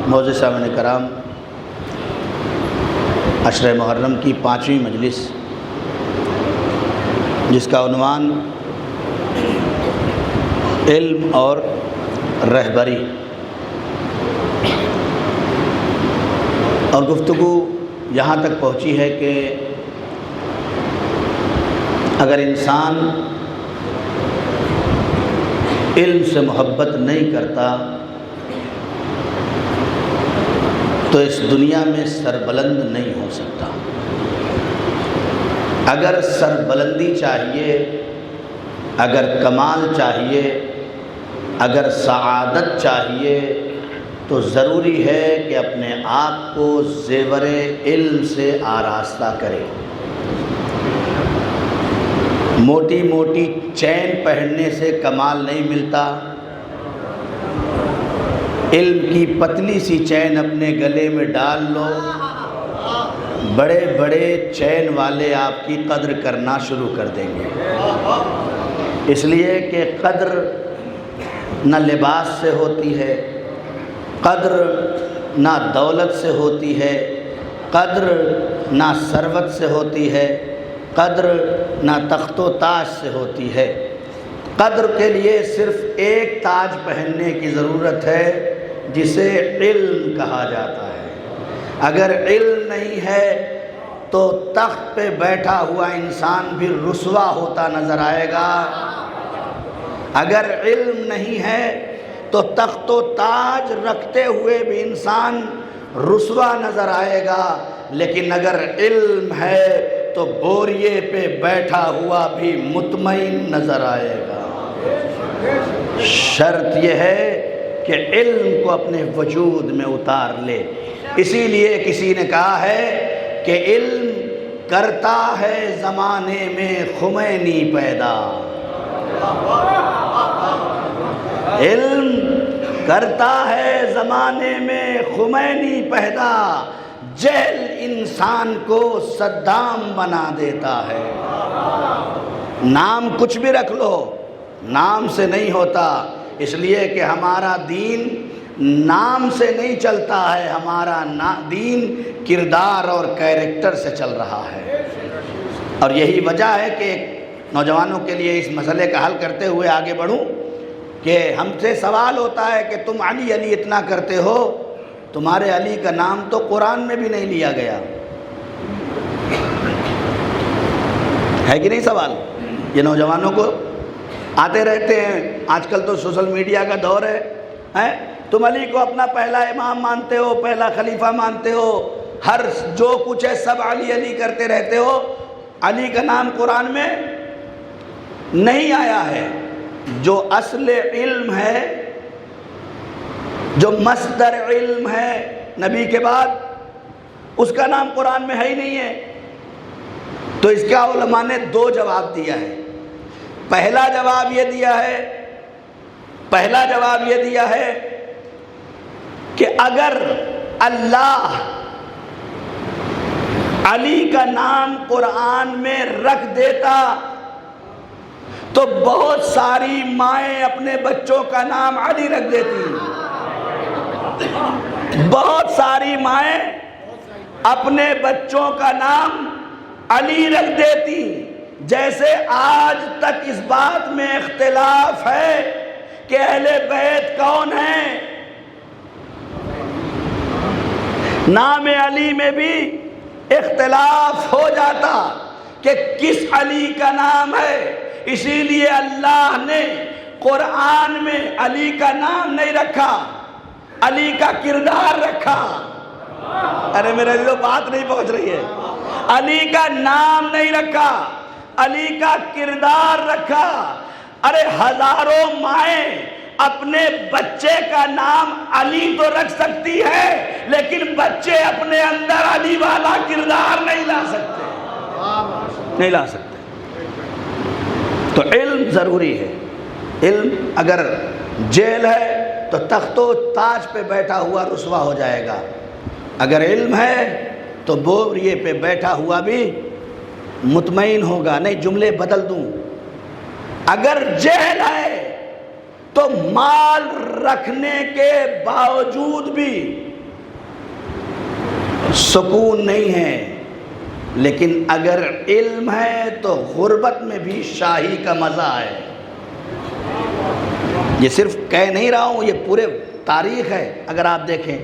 معزز سامعین کرام، عشر محرم کی 5ویں مجلس، جس کا عنوان علم اور رہبری، اور گفتگو یہاں تک پہنچی ہے کہ اگر انسان علم سے محبت نہیں کرتا تو اس دنیا میں سربلند نہیں ہو سکتا۔ اگر سربلندی چاہیے، اگر کمال چاہیے، اگر سعادت چاہیے تو ضروری ہے کہ اپنے آپ کو زیور علم سے آراستہ کرے۔ موٹی موٹی چین پہننے سے کمال نہیں ملتا، علم کی پتلی سی چین اپنے گلے میں ڈال لو، بڑے بڑے چین والے آپ کی قدر کرنا شروع کر دیں گے۔ اس لیے کہ قدر نہ لباس سے ہوتی ہے، قدر نہ دولت سے ہوتی ہے، قدر نہ ثروت سے ہوتی ہے، قدر نہ تخت و تاج سے ہوتی ہے۔ قدر کے لیے صرف ایک تاج پہننے کی ضرورت ہے، جسے علم کہا جاتا ہے۔ اگر علم نہیں ہے تو تخت پہ بیٹھا ہوا انسان بھی رسوا ہوتا نظر آئے گا۔ اگر علم نہیں ہے تو تخت و تاج رکھتے ہوئے بھی انسان رسوا نظر آئے گا، لیکن اگر علم ہے تو بوریے پہ بیٹھا ہوا بھی مطمئن نظر آئے گا۔ شرط یہ ہے کہ علم کو اپنے وجود میں اتار لے۔ اسی لیے کسی نے کہا ہے کہ علم کرتا ہے زمانے میں خمینی پیدا۔ علم کرتا ہے زمانے میں خمینی پیدا، جہل انسان کو صدام بنا دیتا ہے۔ نام کچھ بھی رکھ لو، نام سے نہیں ہوتا، اس لیے کہ ہمارا دین نام سے نہیں چلتا ہے، ہمارا دین کردار اور کیریکٹر سے چل رہا ہے۔ اور یہی وجہ ہے کہ نوجوانوں کے لیے اس مسئلے کا حل کرتے ہوئے آگے بڑھوں کہ ہم سے سوال ہوتا ہے کہ تم علی علی اتنا کرتے ہو، تمہارے علی کا نام تو قرآن میں بھی نہیں لیا گیا ہے کہ نہیں؟ سوال یہ نوجوانوں کو آتے رہتے ہیں، آج کل تو سوشل میڈیا کا دور ہے، تم علی کو اپنا پہلا امام مانتے ہو، پہلا خلیفہ مانتے ہو، ہر جو کچھ ہے سب علی علی کرتے رہتے ہو، علی کا نام قرآن میں نہیں آیا ہے۔ جو اصل علم ہے، جو مصدر علم ہے نبی کے بعد، اس کا نام قرآن میں ہے ہی نہیں ہے۔ تو اس کا علماء نے 2 جواب دیا ہے۔ پہلا جواب یہ دیا ہے کہ اگر اللہ علی کا نام قرآن میں رکھ دیتا تو بہت ساری مائیں اپنے بچوں کا نام علی رکھ دیتی، بہت ساری مائیں اپنے بچوں کا نام علی رکھ دیتی۔ جیسے آج تک اس بات میں اختلاف ہے کہ اہل بیت کون ہیں، نام علی میں بھی اختلاف ہو جاتا کہ کس علی کا نام ہے۔ اسی لیے اللہ نے قرآن میں علی کا نام نہیں رکھا، علی کا کردار رکھا۔ ارے میرے لیے بات نہیں پہنچ رہی ہے۔ علی کا نام نہیں رکھا، علی کا کردار رکھا۔ ارے ہزاروں مائیں اپنے بچے کا نام علی تو رکھ سکتی ہے، لیکن بچے اپنے اندر علی والا کردار نہیں لا سکتے۔ تو علم ضروری ہے۔ علم اگر جیل ہے تو تخت و تاج پہ بیٹھا ہوا رسوا ہو جائے گا، اگر علم ہے تو بوریے پہ بیٹھا ہوا بھی مطمئن ہوگا۔ نہیں، جملے بدل دوں، اگر جہل ہے تو مال رکھنے کے باوجود بھی سکون نہیں ہے، لیکن اگر علم ہے تو غربت میں بھی شاہی کا مزہ ہے۔ یہ صرف کہہ نہیں رہا ہوں، یہ پورے تاریخ ہے۔ اگر آپ دیکھیں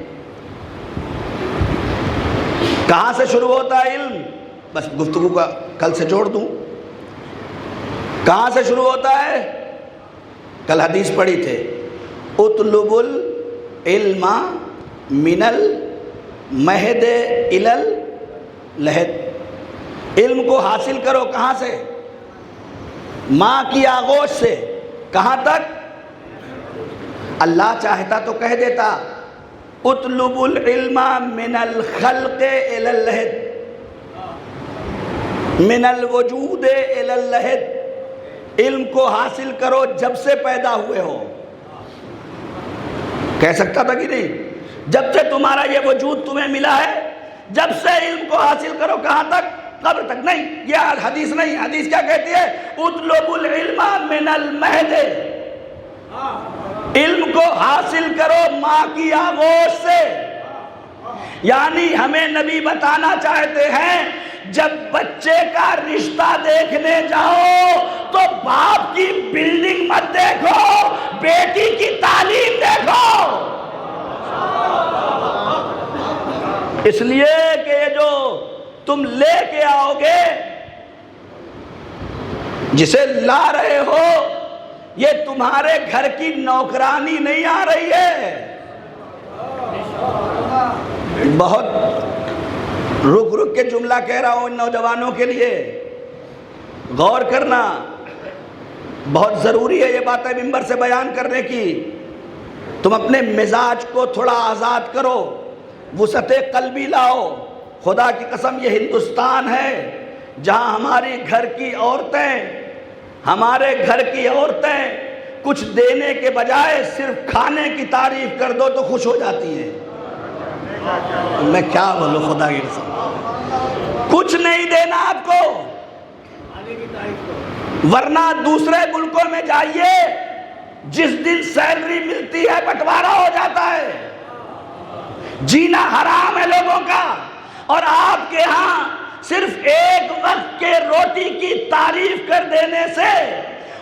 کہاں سے شروع ہوتا ہے علم، بس گفتگو کا کل سے جوڑ دوں، کہاں سے شروع ہوتا ہے؟ کل حدیث پڑھی تھے، اطلب العلم من المہد الی اللحد، علم کو حاصل کرو کہاں سے؟ ماں کی آغوش سے۔ کہاں تک؟ اللہ چاہتا تو کہہ دیتا اطلب العلم من الخلق الی اللحد، من الوجود الی اللحد، علم کو حاصل کرو جب سے پیدا ہوئے ہو۔ کہہ سکتا تھا کہ نہیں؟ جب سے تمہارا یہ وجود تمہیں ملا ہے، جب سے علم کو حاصل کرو۔ کہاں تک؟ قبر تک نہیں۔ یہ حدیث نہیں، حدیث کیا کہتی ہے؟ اطلب العلم من المہد، علم کو حاصل کرو ماں کی آغوش سے۔ یعنی ہمیں نبی بتانا چاہتے ہیں جب بچے کا رشتہ دیکھنے جاؤ تو باپ کی بلڈنگ مت دیکھو، بیٹی کی تعلیم دیکھو۔ اس لیے کہ یہ جو تم لے کے آؤ گے، جسے لا رہے ہو، یہ تمہارے گھر کی نوکرانی نہیں آ رہی ہے۔ بہت رک رک کے جملہ کہہ رہا ہوں ان نوجوانوں کے لیے، غور کرنا بہت ضروری ہے۔ یہ باتیں منبر سے بیان کرنے کی۔ تم اپنے مزاج کو تھوڑا آزاد کرو، وسعت قلبی لاؤ۔ خدا کی قسم یہ ہندوستان ہے جہاں ہمارے گھر کی عورتیں کچھ دینے کے بجائے صرف کھانے کی تعریف کر دو تو خوش ہو جاتی ہیں۔ میں کیا بولوں خدا کی قسم، کچھ نہیں دینا آپ کو، ورنہ دوسرے ملکوں میں جائیے، جس دن سیلری ملتی ہے بٹوارا ہو جاتا ہے، جینا حرام ہے لوگوں کا۔ اور آپ کے ہاں صرف ایک وقت کے روٹی کی تعریف کر دینے سے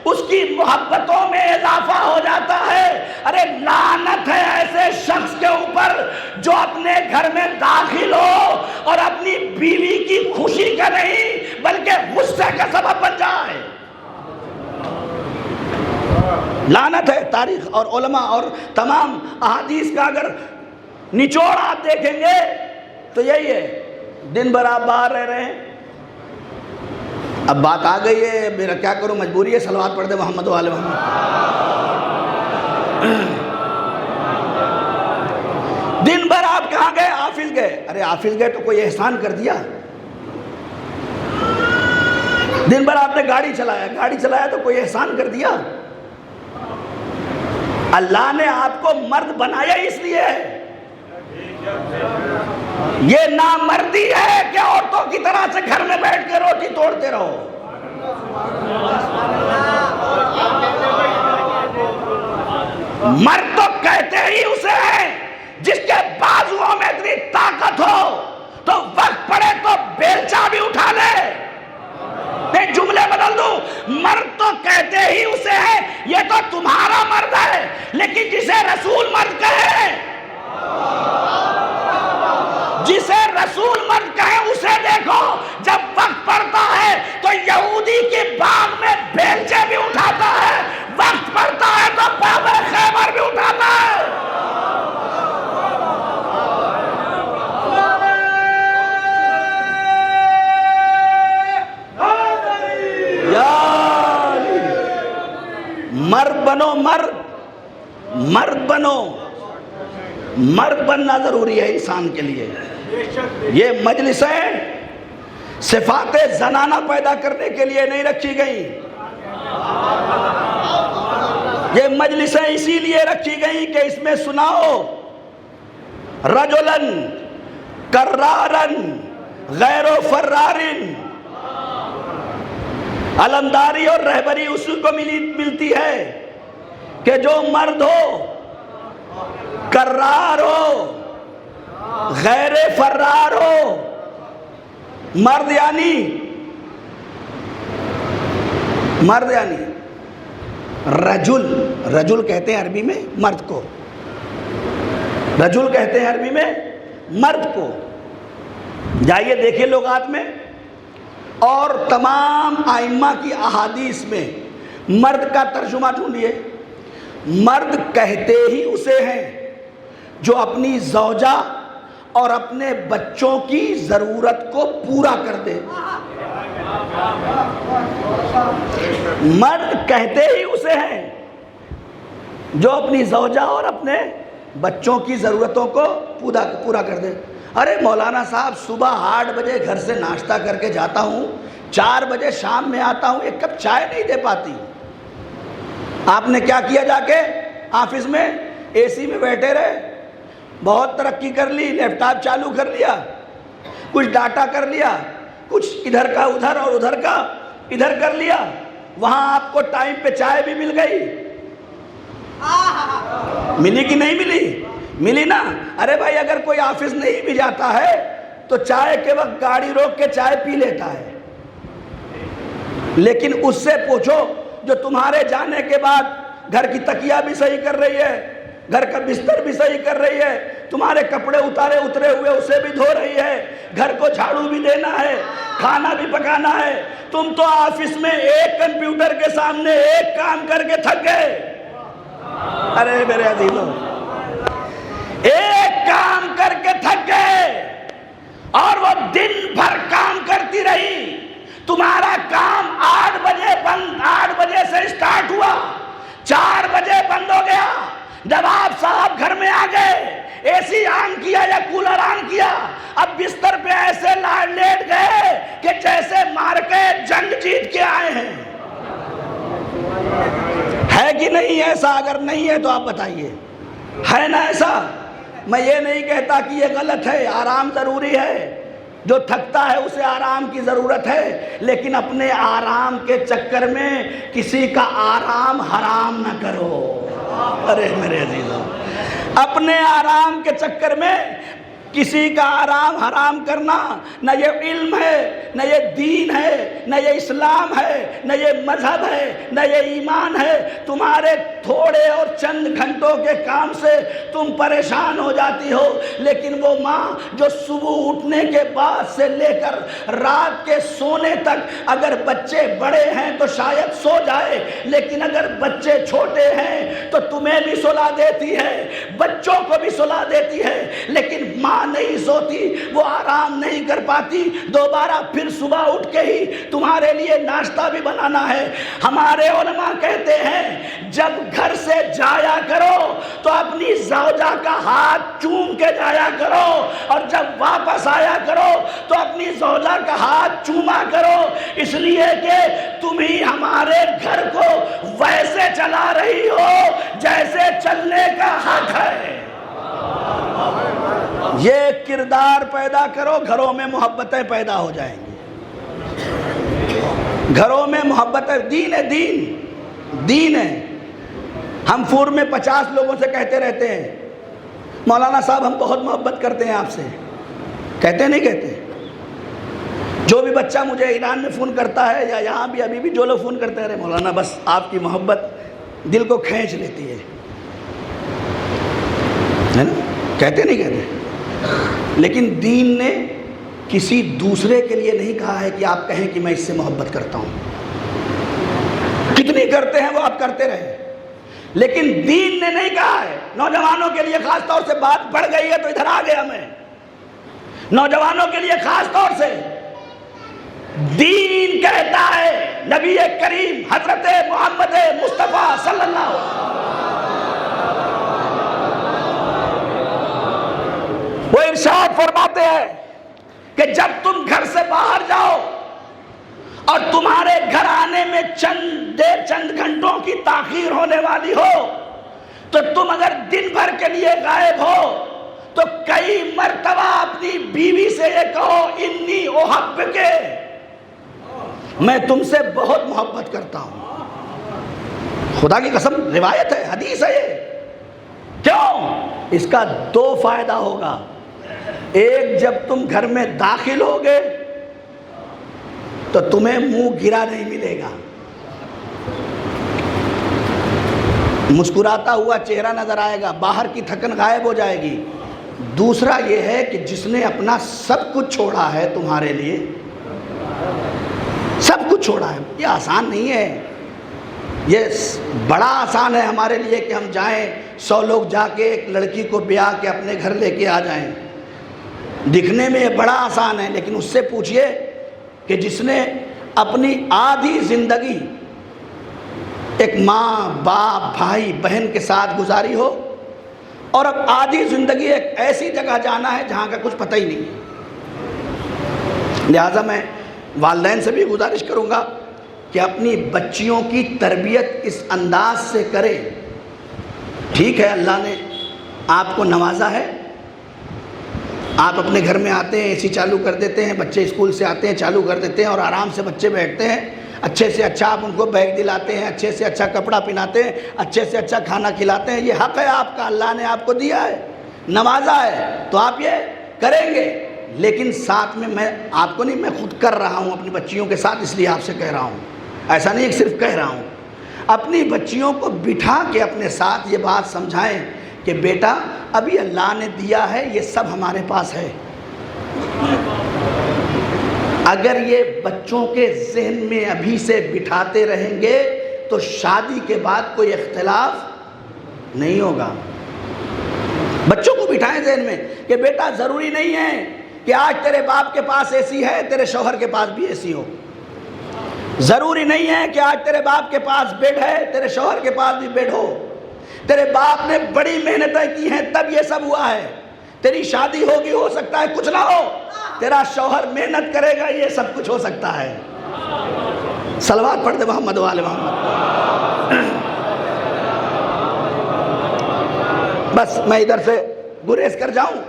اس کی محبتوں میں اضافہ ہو جاتا ہے۔ ارے لعنت ہے ایسے شخص کے اوپر جو اپنے گھر میں داخل ہو اور اپنی بیوی کی خوشی کا نہیں بلکہ غصے کا سبب بن جائے۔ لعنت ہے۔ تاریخ اور علماء اور تمام احادیث کا اگر نچوڑ آپ دیکھیں گے تو یہی ہے۔ دن بھر آپ باہر رہ رہے ہیں، اب بات آ گئی ہے، میرا کیا کروں، مجبوری ہے، صلوات پڑھ دے محمد و آل محمد۔ دن بھر آپ کہاں گئے؟ آفس گئے۔ ارے آفس گئے تو کوئی احسان کر دیا؟ دن بھر آپ نے گاڑی چلایا تو کوئی احسان کر دیا؟ اللہ نے آپ کو مرد بنایا اس لیے ہے۔ یہ نامردی ہے کہ عورتوں کی طرح سے گھر میں بیٹھ کے روٹی توڑتے رہو۔ مرد تو کہتے ہی اسے ہیں جس کے بازوؤں میں اتنی طاقت ہو تو وقت پڑے تو بیلچا بھی اٹھا لے۔ نہیں، جملے بدل دوں، مرد تو کہتے ہی اسے ہے، یہ تو تمہارا مرد ہے، لیکن جسے رسول مرد کہے، جسے رسول مرد کہے اسے دیکھو جب وقت پڑتا ہے تو یہودی کے باغ میں بیلچے بھی اٹھاتا ہے، وقت پڑتا ہے تو باب خیبر بھی اٹھاتا ہے۔ مرد بنو، مرد بنو، مرد بننا ضروری ہے انسان کے لیے۔ یہ مجلسیں صفات زنانہ پیدا کرنے کے لیے نہیں رکھی گئی، یہ مجلسیں اسی لیے رکھی گئی کہ اس میں سناؤ رجلن کرارن غیر فرارن۔ علمداری اور رہبری اسی کو ملتی ہے کہ جو مرد ہو، کرار ہو، غیر فرار ہو، مرد یعنی رجل کہتے ہیں عربی میں مرد کو، رجل کہتے ہیں عربی میں مرد کو۔ جائیے دیکھیے لغات میں اور تمام ائمہ کی احادیث میں مرد کا ترجمہ ڈھونڈیے۔ مرد کہتے ہی اسے ہیں جو اپنی زوجہ اور اپنے بچوں کی ضرورت کو پورا کر دے۔ مرد کہتے ہی اسے ہیں جو اپنی زوجہ اور اپنے بچوں کی ضرورتوں کو پورا کر دے۔ ارے مولانا صاحب صبح 8 بجے گھر سے ناشتہ کر کے جاتا ہوں، 4 بجے شام میں آتا ہوں، ایک کپ چائے نہیں دے پاتی۔ آپ نے کیا کیا؟ جا کے آفس میں اے سی میں بیٹھے رہے، بہت ترقی کر لی، لیپ ٹاپ چالو کر لیا، کچھ ڈاٹا کر لیا، کچھ ادھر کا ادھر اور ادھر کا ادھر کر لیا، وہاں آپ کو ٹائم پہ چائے بھی مل گئی۔ ملی کہ نہیں ملی؟ ملی نا۔ ارے بھائی اگر کوئی آفس نہیں بھی جاتا ہے تو چائے کے وقت گاڑی روک کے چائے پی لیتا ہے، لیکن اس سے پوچھو جو تمہارے جانے کے بعد گھر کی تکیہ بھی صحیح کر رہی ہے، گھر کا بستر بھی صحیح کر رہی ہے، تمہارے کپڑے اترے ہوئے اسے بھی دھو رہی ہے، گھر کو جھاڑو بھی دینا ہے، کھانا بھی پکانا ہے۔ تم تو آفس میں ایک کمپیوٹر کے سامنے ایک کام کر کے تھک گئے۔ ارے میرے عزیزوں، ایک کام کر کے تھک گئے اور وہ دن بھر کام کرتی رہی۔ تمہارا کام 8 بجے سے اسٹارٹ ہوا، 4 بجے بند ہو گیا۔ جب آپ صاحب گھر میں آ گئے، اے سی آن کیا یا کولر آن کیا، اب بستر پہ ایسے لیٹ گئے کہ جیسے مار کے جنگ جیت کے آئے ہیں۔ ہے کہ نہیں ایسا؟ اگر نہیں ہے تو آپ بتائیے، ہے نا ایسا؟ میں یہ نہیں کہتا کہ یہ غلط ہے، آرام ضروری ہے، جو تھکتا ہے اسے آرام کی ضرورت ہے، لیکن اپنے آرام کے چکر میں کسی کا آرام حرام نہ کرو۔ ارے میرے عزیزوں، اپنے آرام کے چکر میں کسی کا آرام حرام کرنا نہ یہ علم ہے، نہ یہ دین ہے، نہ یہ اسلام ہے، نہ یہ مذہب ہے، نہ یہ ایمان ہے۔ تمہارے تھوڑے اور چند گھنٹوں کے کام سے تم پریشان ہو جاتی ہو، لیکن وہ ماں جو صبح اٹھنے کے بعد سے لے کر رات کے سونے تک، اگر بچے بڑے ہیں تو شاید سو جائے، لیکن اگر بچے چھوٹے ہیں تو تمہیں بھی سلا دیتی ہے، بچوں کو بھی سلا دیتی ہے، لیکن ماں نہیں سوتی، وہ آرام نہیں کر پاتی، دوبارہ پھر صبح اٹھ کے ہی تمہارے لیے ناشتہ بھی بنانا ہے۔ ہمارے علماء کہتے ہیں جب گھر سے جایا کرو تو اپنی زوجہ کا ہاتھ چوم کے جایا کرو، اور جب واپس آیا کرو تو اپنی زوجہ کا ہاتھ چوما کرو، اس لیے کہ تم ہی ہمارے گھر کو ویسے چلا رہی ہو جیسے چلنے کا حق ہے۔ یہ کردار پیدا کرو، گھروں میں محبتیں پیدا ہو جائیں گی، گھروں میں محبتیں۔ دین ہے، دین ہے۔ ہم فور میں 50 لوگوں سے کہتے رہتے ہیں مولانا صاحب ہم بہت محبت کرتے ہیں آپ سے، کہتے نہیں کہتے؟ جو بھی بچہ مجھے ایران میں فون کرتا ہے یا یہاں بھی ابھی بھی جو لوگ فون کرتے ہیں، ارے مولانا بس آپ کی محبت دل کو کھینچ لیتی ہے نا؟ کہتے نہیں کہتے؟ لیکن دین نے کسی دوسرے کے لیے نہیں کہا ہے کہ آپ کہیں کہ میں اس سے محبت کرتا ہوں۔ کتنی کرتے ہیں وہ آپ کرتے رہیں، لیکن دین نے نہیں کہا ہے۔ نوجوانوں کے لیے خاص طور سے بات بڑھ گئی ہے تو ادھر آ گیا میں، نوجوانوں کے لیے خاص طور سے دین کہتا ہے، نبی کریم حضرت محمد مصطفیٰ صلی اللہ علیہ وسلم وہ ارشاد فرماتے ہیں کہ جب تم گھر سے باہر جاؤ اور تمہارے گھر آنے میں چند گھنٹوں کی تاخیر ہونے والی ہو تو تم اگر دن بھر کے لیے غائب ہو تو کئی مرتبہ اپنی بیوی سے یہ کہو انی احبک، میں تم سے بہت محبت کرتا ہوں۔ خدا کی قسم روایت ہے، حدیث ہے یہ۔ کیوں؟ اس کا 2 فائدہ ہوگا۔ ایک جب تم گھر میں داخل ہوگے تو تمہیں منہ گرا نہیں ملے گا، مسکراتا ہوا چہرہ نظر آئے گا، باہر کی تھکن غائب ہو جائے گی۔ دوسرا یہ ہے کہ جس نے اپنا سب کچھ چھوڑا ہے تمہارے لیے، سب کچھ چھوڑا ہے، یہ آسان نہیں ہے، یہ بڑا آسان ہے ہمارے لیے کہ ہم جائیں 100 لوگ جا کے ایک لڑکی کو بیاہ کے اپنے گھر لے کے آ جائیں، دکھنے میں یہ بڑا آسان ہے، لیکن اس سے پوچھئے کہ جس نے اپنی آدھی زندگی ایک ماں باپ بھائی بہن کے ساتھ گزاری ہو، اور اب آدھی زندگی ایک ایسی جگہ جانا ہے جہاں کا کچھ پتہ ہی نہیں ہے۔ لہٰذا میں والدین سے بھی گزارش کروں گا کہ اپنی بچیوں کی تربیت اس انداز سے کرے۔ ٹھیک ہے، اللہ نے آپ کو نوازا ہے، آپ اپنے گھر میں آتے ہیں، اے سی چالو کر دیتے ہیں، بچے اسکول سے آتے ہیں چالو کر دیتے ہیں اور آرام سے بچے بیٹھتے ہیں، اچھے سے اچھا آپ ان کو بیگ دلاتے ہیں، اچھے سے اچھا کپڑا پہناتے ہیں، اچھے سے اچھا کھانا کھلاتے ہیں، یہ حق ہے آپ کا، اللہ نے آپ کو دیا ہے، نوازا ہے، تو آپ یہ کریں گے۔ لیکن ساتھ میں آپ کو نہیں، میں خود کر رہا ہوں اپنی بچیوں کے ساتھ، اس لیے آپ سے کہہ رہا ہوں، ایسا نہیں کہ صرف کہہ رہا ہوں، اپنی بچیوں کو بٹھا کے اپنے ساتھ یہ بات سمجھائیں کہ بیٹا ابھی اللہ نے دیا ہے، یہ سب ہمارے پاس ہے۔ اگر یہ بچوں کے ذہن میں ابھی سے بٹھاتے رہیں گے تو شادی کے بعد کوئی اختلاف نہیں ہوگا۔ بچوں کو بٹھائیں ذہن میں کہ بیٹا ضروری نہیں ہے کہ آج تیرے باپ کے پاس اے سی ہے تیرے شوہر کے پاس بھی اے سی ہو، ضروری نہیں ہے کہ آج تیرے باپ کے پاس بیڈ ہے تیرے شوہر کے پاس بھی بیڈ ہو، تیرے باپ نے بڑی محنتیں کی ہیں تب یہ سب ہوا ہے، تیری شادی ہوگی ہو سکتا ہے کچھ نہ ہو، تیرا شوہر محنت کرے گا یہ سب کچھ ہو سکتا ہے۔ صلوات پڑھ دے محمد وآل محمد۔ بس میں ادھر سے گریز کر جاؤں،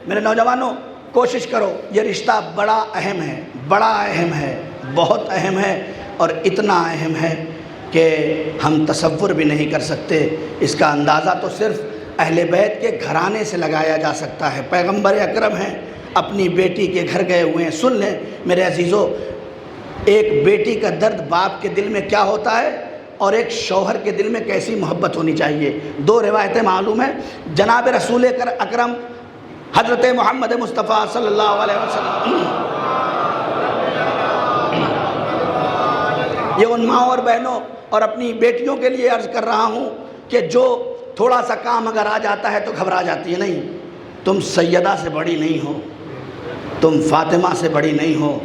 میرے نوجوانوں کوشش کرو، یہ رشتہ بڑا اہم ہے، بڑا اہم ہے، بہت اہم ہے، اور اتنا اہم ہے کہ ہم تصور بھی نہیں کر سکتے۔ اس کا اندازہ تو صرف اہل بیت کے گھرانے سے لگایا جا سکتا ہے۔ پیغمبر اکرم ہیں، اپنی بیٹی کے گھر گئے ہوئے ہیں۔ سن لیں میرے عزیزو، ایک بیٹی کا درد باپ کے دل میں کیا ہوتا ہے اور ایک شوہر کے دل میں کیسی محبت ہونی چاہیے۔ دو روایتیں معلوم ہیں، جناب رسول اکرم حضرت محمد مصطفیٰ صلی اللہ علیہ وسلم، یہ ان ماں اور بہنوں اور اپنی بیٹیوں کے لیے عرض کر رہا ہوں کہ جو تھوڑا سا کام اگر آ جاتا ہے تو گھبرا جاتی ہے، نہیں، تم سیدہ سے بڑی نہیں ہو، تم فاطمہ سے بڑی نہیں ہو،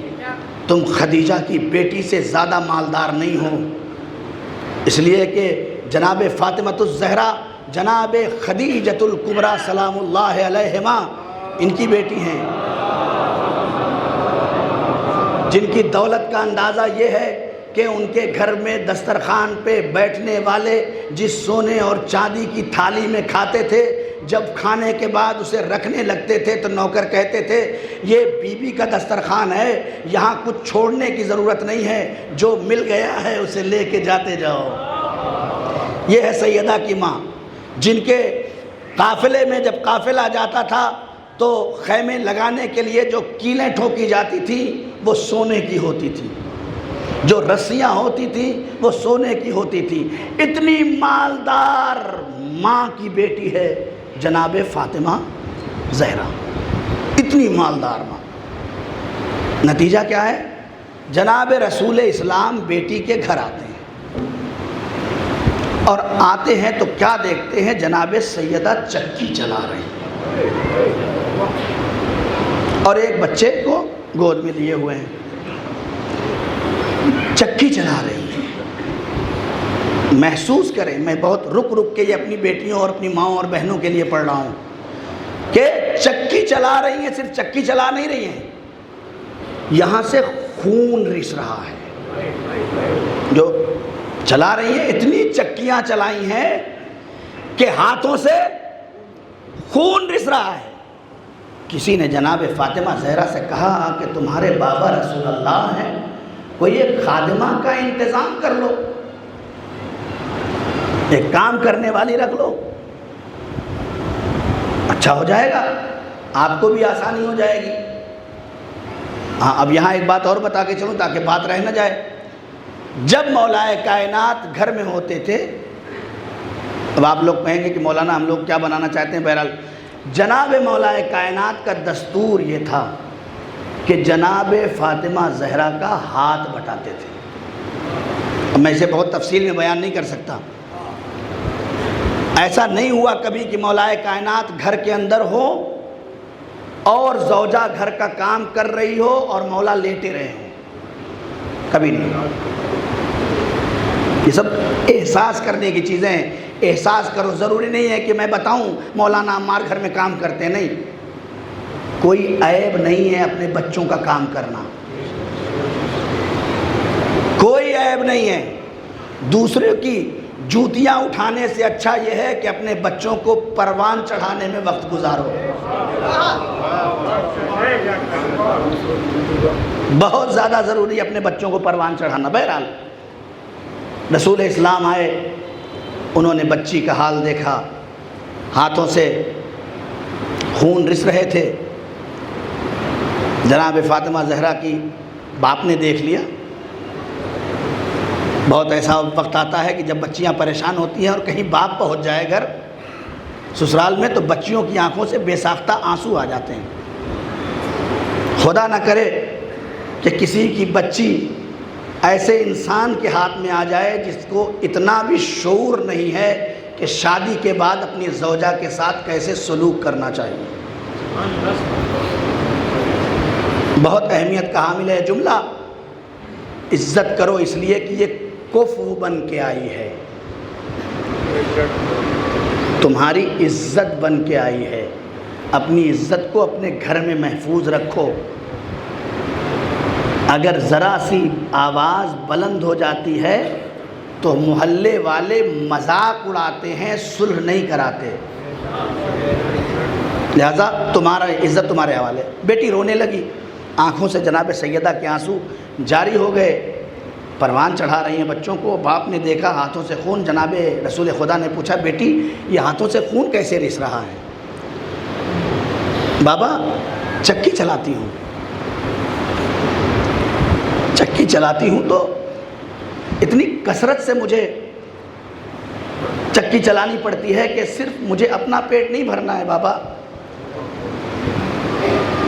تم خدیجہ کی بیٹی سے زیادہ مالدار نہیں ہو، اس لیے کہ جناب فاطمۃ الزہرا جناب خدیجۃ الکبریٰ سلام اللہ علیہما ان کی بیٹی ہیں، جن کی دولت کا اندازہ یہ ہے کہ ان کے گھر میں دسترخوان پہ بیٹھنے والے جس سونے اور چاندی کی تھالی میں کھاتے تھے، جب کھانے کے بعد اسے رکھنے لگتے تھے تو نوکر کہتے تھے یہ بی بی کا دسترخوان ہے، یہاں کچھ چھوڑنے کی ضرورت نہیں ہے، جو مل گیا ہے اسے لے کے جاتے جاؤ۔ یہ ہے سیدہ کی ماں، جن کے قافلے میں جب قافلہ جاتا تھا تو خیمے لگانے کے لیے جو کیلیں ٹھوکی جاتی تھی وہ سونے کی ہوتی تھی، جو رسیاں ہوتی تھیں وہ سونے کی ہوتی تھی۔ اتنی مالدار ماں کی بیٹی ہے جناب فاطمہ زہرا، اتنی مالدار ماں۔ نتیجہ کیا ہے؟ جناب رسول اسلام بیٹی کے گھر آتے ہیں، اور آتے ہیں تو کیا دیکھتے ہیں؟ جناب سیدہ چکی چلا رہی اور ایک بچے کو گود میں لیے ہوئے ہیں، چکی چلا رہی ہے۔ محسوس کریں، میں بہت رک رک کے یہ اپنی بیٹیوں اور اپنی ماں اور بہنوں کے لیے پڑھ رہا ہوں کہ چکی چلا رہی ہیں، صرف چکی چلا نہیں رہی ہیں، یہاں سے خون رس رہا ہے۔ جو چلا رہی ہیں اتنی چکیاں چلائی ہیں کہ ہاتھوں سے خون رس رہا ہے۔ کسی نے جناب فاطمہ زہرا سے کہا کہ تمہارے بابا رسول اللہ ہیں، کوئی ایک خادمہ کا انتظام کر لو، ایک کام کرنے والی رکھ لو، اچھا ہو جائے گا۔ آپ کو بھی آسانی ہو جائے گی۔ ہاں اب یہاں ایک بات اور بتا کے چلوں تاکہ بات رہ نہ جائے۔ جب مولائے کائنات گھر میں ہوتے تھے، اب آپ لوگ کہیں گے کہ مولانا ہم لوگ کیا بنانا چاہتے ہیں، بہرحال جناب مولائے کائنات کا دستور یہ تھا کہ جناب فاطمہ زہرا کا ہاتھ بٹاتے تھے۔ اب میں اسے بہت تفصیل میں بیان نہیں کر سکتا۔ ایسا نہیں ہوا کبھی کہ مولائے کائنات گھر کے اندر ہو اور زوجہ گھر کا کام کر رہی ہو اور مولا لیٹے رہے ہوں، کبھی نہیں۔ یہ سب احساس کرنے کی چیزیں ہیں، احساس کرو۔ ضروری نہیں ہے کہ میں بتاؤں مولانا عمار گھر میں کام کرتے، نہیں، کوئی عیب نہیں ہے اپنے بچوں کا کام کرنا، کوئی عیب نہیں ہے۔ دوسرے کی جوتیاں اٹھانے سے اچھا یہ ہے کہ اپنے بچوں کو پروان چڑھانے میں وقت گزارو۔ بہت زیادہ ضروری ہے اپنے بچوں کو پروان چڑھانا۔ بہرحال رسول اسلام آئے، انہوں نے بچی کا حال دیکھا، ہاتھوں سے خون رس رہے تھے۔ جناب فاطمہ زہرا کی باپ نے دیکھ لیا۔ بہت ایسا وقت آتا ہے کہ جب بچیاں پریشان ہوتی ہیں اور کہیں باپ پہنچ جائے گھر سسرال میں تو بچیوں کی آنکھوں سے بے ساختہ آنسو آ جاتے ہیں۔ خدا نہ کرے کہ کسی کی بچی ایسے انسان کے ہاتھ میں آ جائے جس کو اتنا بھی شعور نہیں ہے کہ شادی کے بعد اپنی زوجہ کے ساتھ کیسے سلوک کرنا چاہیے۔ بہت اہمیت کا حامل ہے جملہ، عزت کرو، اس لیے کہ یہ کفو بن کے آئی ہے، تمہاری عزت بن کے آئی ہے۔ اپنی عزت کو اپنے گھر میں محفوظ رکھو۔ اگر ذرا سی آواز بلند ہو جاتی ہے تو محلے والے مذاق اڑاتے ہیں، صلح نہیں کراتے۔ لہذا تمہارا عزت تمہارے حوالے۔ بیٹی رونے لگی، آنکھوں سے جناب سیدہ کے آنسو جاری ہو گئے، پروان چڑھا رہی ہیں بچوں کو۔ باپ نے دیکھا ہاتھوں سے خون، جناب رسول خدا نے پوچھا بیٹی یہ ہاتھوں سے خون کیسے رس رہا ہے؟ بابا چکی چلاتی ہوں، چکی چلاتی ہوں تو اتنی کثرت سے مجھے چکی چلانی پڑتی ہے کہ صرف مجھے اپنا پیٹ نہیں بھرنا ہے بابا،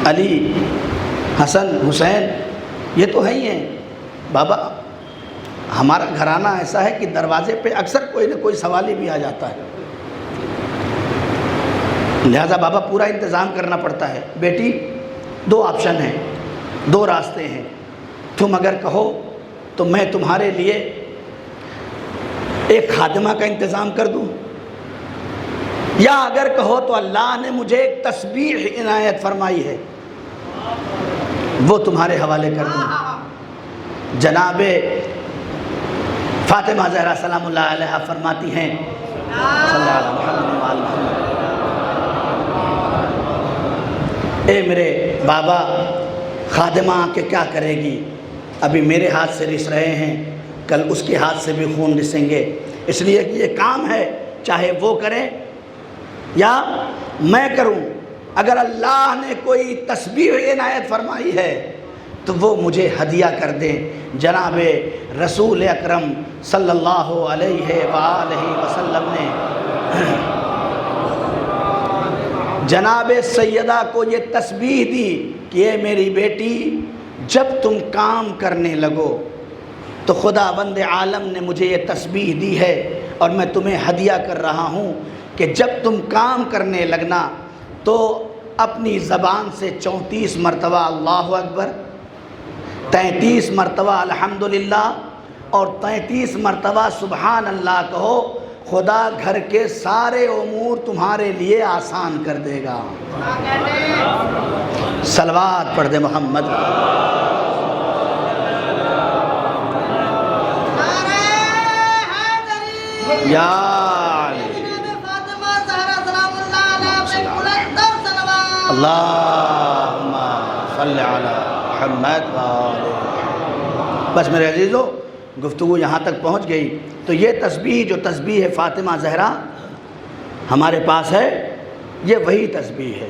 علی حسن حسین یہ تو ہے ہی ہیں بابا، ہمارا گھرانہ ایسا ہے کہ دروازے پہ اکثر کوئی نہ کوئی سوالی بھی آ جاتا ہے، لہذا بابا پورا انتظام کرنا پڑتا ہے۔ بیٹی دو آپشن ہیں، دو راستے ہیں، تم اگر کہو تو میں تمہارے لیے ایک خادمہ کا انتظام کر دوں، یا اگر کہو تو اللہ نے مجھے ایک تسبیح عنایت فرمائی ہے وہ تمہارے حوالے کر دوں۔ جناب فاطمہ زہرا سلام اللہ علیہا فرماتی ہیں صلی اللہ علیہ وسلم، اے میرے بابا خادمہ آ کے کیا کرے گی، ابھی میرے ہاتھ سے رس رہے ہیں، کل اس کے ہاتھ سے بھی خون رسیں گے، اس لیے کہ یہ کام ہے چاہے وہ کرے یا میں کروں۔ اگر اللہ نے کوئی تسبیح عنایت فرمائی ہے تو وہ مجھے ہدیہ کر دیں۔ جناب رسول اکرم صلی اللہ علیہ وآلہ وسلم نے جناب سیدہ کو یہ تسبیح دی کہ اے میری بیٹی جب تم کام کرنے لگو تو خدا بند عالم نے مجھے یہ تسبیح دی ہے اور میں تمہیں ہدیہ کر رہا ہوں کہ جب تم کام کرنے لگنا تو اپنی زبان سے 34 مرتبہ اللہ اکبر، 33 مرتبہ الحمدللہ اور 33 مرتبہ سبحان اللہ کہو، خدا گھر کے سارے امور تمہارے لیے آسان کر دے گا۔ صلوات پڑھ دے محمد۔ یا اللہم صلی علی محمد بس میرے عزیزو، گفتگو یہاں تک پہنچ گئی تو یہ تسبیح جو تسبیح فاطمہ زہرا ہمارے پاس ہے یہ وہی تسبیح ہے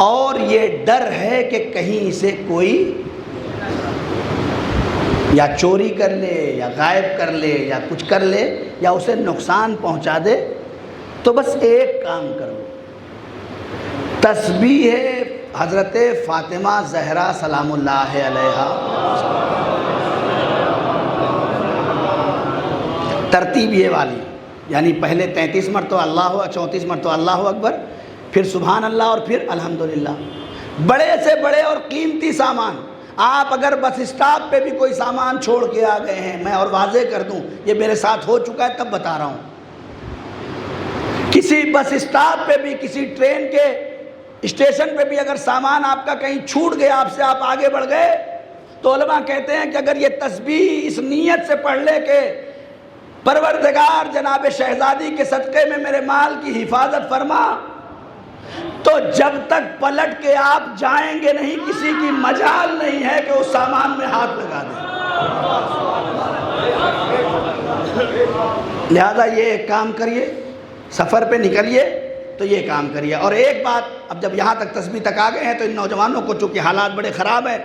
اور یہ ڈر ہے کہ کہیں اسے کوئی یا چوری کر لے یا غائب کر لے یا کچھ کر لے یا اسے نقصان پہنچا دے. تو بس ایک کام کرو، تسبیح حضرت فاطمہ زہرا سلام اللہ علیہا، ترتیب یہ والی، یعنی پہلے 33 مرتبہ اللہ، 34 مرتبہ اللہ اکبر، پھر سبحان اللہ اور پھر الحمدللہ. بڑے سے بڑے اور قیمتی سامان، آپ اگر بس اسٹاپ پہ بھی کوئی سامان چھوڑ کے آ گئے ہیں، میں اور واضح کر دوں یہ میرے ساتھ ہو چکا ہے تب بتا رہا ہوں، کسی بس اسٹاپ پہ بھی، کسی ٹرین کے اسٹیشن پہ بھی اگر سامان آپ کا کہیں چھوٹ گیا، آپ سے آپ آگے بڑھ گئے، تو علماء کہتے ہیں کہ اگر یہ تسبیح اس نیت سے پڑھ لے کہ پروردگار جناب شہزادی کے صدقے میں میرے مال کی حفاظت فرما، تو جب تک پلٹ کے آپ جائیں گے نہیں، کسی کی مجال نہیں ہے کہ اس سامان میں ہاتھ لگا دیں. لہذا یہ ایک کام کریے، سفر پہ نکلیے تو یہ کام کریے. اور ایک بات، اب جب یہاں تک تسبیح تک آ گئے ہیں تو ان نوجوانوں کو چونکہ حالات بڑے خراب ہیں،